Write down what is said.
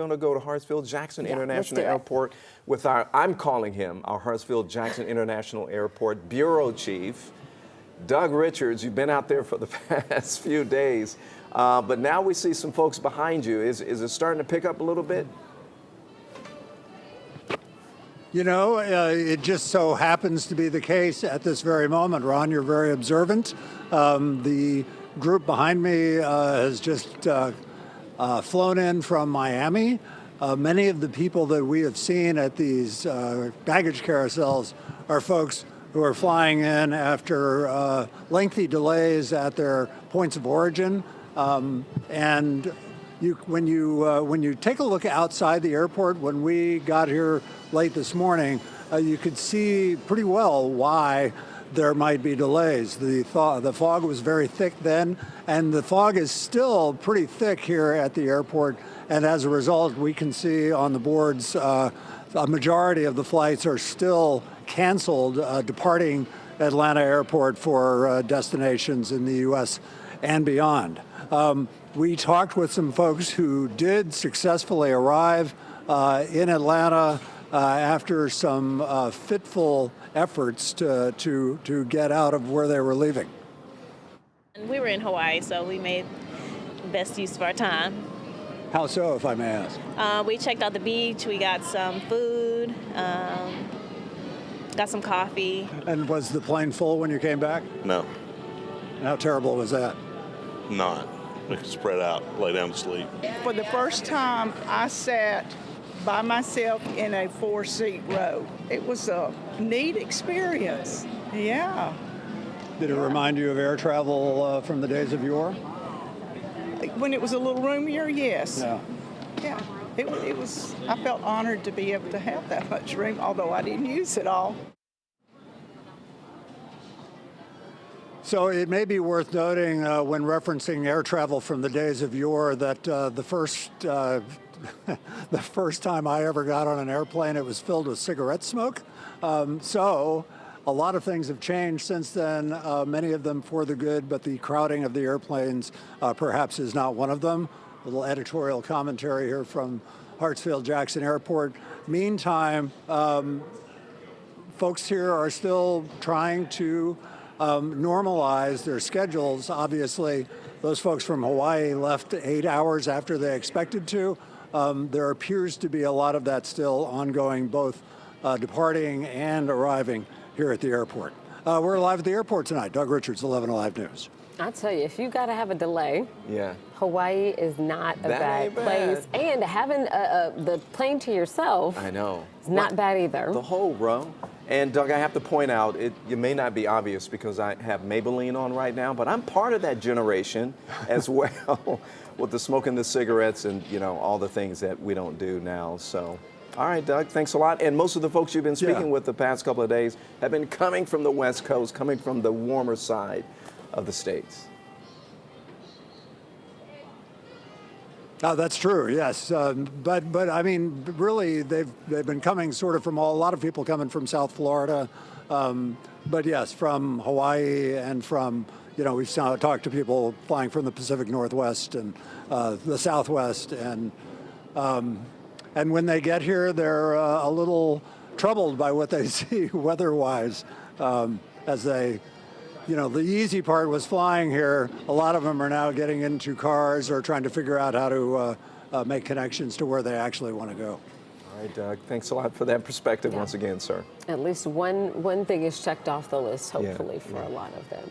We're going to go to Hartsfield-Jackson International let's do it. Airport with I'm calling him our Hartsfield-Jackson International Airport Bureau Chief, Doug Richards. You've been out there for the past few days, but now we see some folks behind you. Is it starting to pick up a little bit? You know, it just so happens to be the case at this very moment. Ron, you're very observant. The group behind me has just flown in from Miami. Many of the people that we have seen at these baggage carousels are folks who are flying in after lengthy delays at their points of origin. And when you take a look outside the airport, when we got here late this morning, you could see pretty well why there might be delays. The fog was very thick then, and the fog is still pretty thick here at the airport. And as a result, we can see on the boards a majority of the flights are still canceled departing Atlanta Airport for destinations in the U.S. and beyond. We talked with some folks who did successfully arrive in Atlanta after some fitful efforts to get out of where they were leaving. We were in Hawaii, so we made best use of our time. How so, if I may ask? We checked out the beach, we got some food, got some coffee. And was the plane full when you came back? No. And how terrible was that? Not. We could spread out, lay down to sleep. For the first time, I sat by myself in a 4-seat row. It was a neat experience. Yeah. Did it remind you of air travel from the days of yore? When it was a little roomier, yes. Yeah. Yeah. It was. I felt honored to be able to have that much room, although I didn't use it all. So it may be worth noting when referencing air travel from the days of yore that the first time I ever got on an airplane, it was filled with cigarette smoke. So a lot of things have changed since then, many of them for the good, but the crowding of the airplanes perhaps is not one of them. A little editorial commentary here from Hartsfield-Jackson Airport. Meantime, folks here are still trying to normalize their schedules. Obviously, those folks from Hawaii left 8 hours after they expected to. There appears to be a lot of that still ongoing, both departing and arriving here at the airport. We're live at the airport tonight. Doug Richards, 11 Alive News. I'll tell you, if you got to have a delay, Yeah. Hawaii is not a bad place. And having the plane to yourself, I know. is not bad either. The whole row. And Doug, I have to point out, it may not be obvious because I have Maybelline on right now, but I'm part of that generation as well with the smoking the cigarettes and, you know, all the things that we don't do now. So, all right, Doug, thanks a lot. And most of the folks you've been speaking with the past couple of days have been coming from the West Coast, coming from the warmer side of the states. Oh, that's true. Yes, but I mean, really, they've been coming sort of from a lot of people coming from South Florida, but yes, from Hawaii and from we've talked to people flying from the Pacific Northwest and the Southwest, and when they get here, they're a little troubled by what they see weather-wise as they. The easy part was flying here. A lot of them are now getting into cars or trying to figure out how to make connections to where they actually want to go. All right, Doug, thanks a lot for that perspective once again, sir. At least one thing is checked off the list, hopefully, for a lot of them.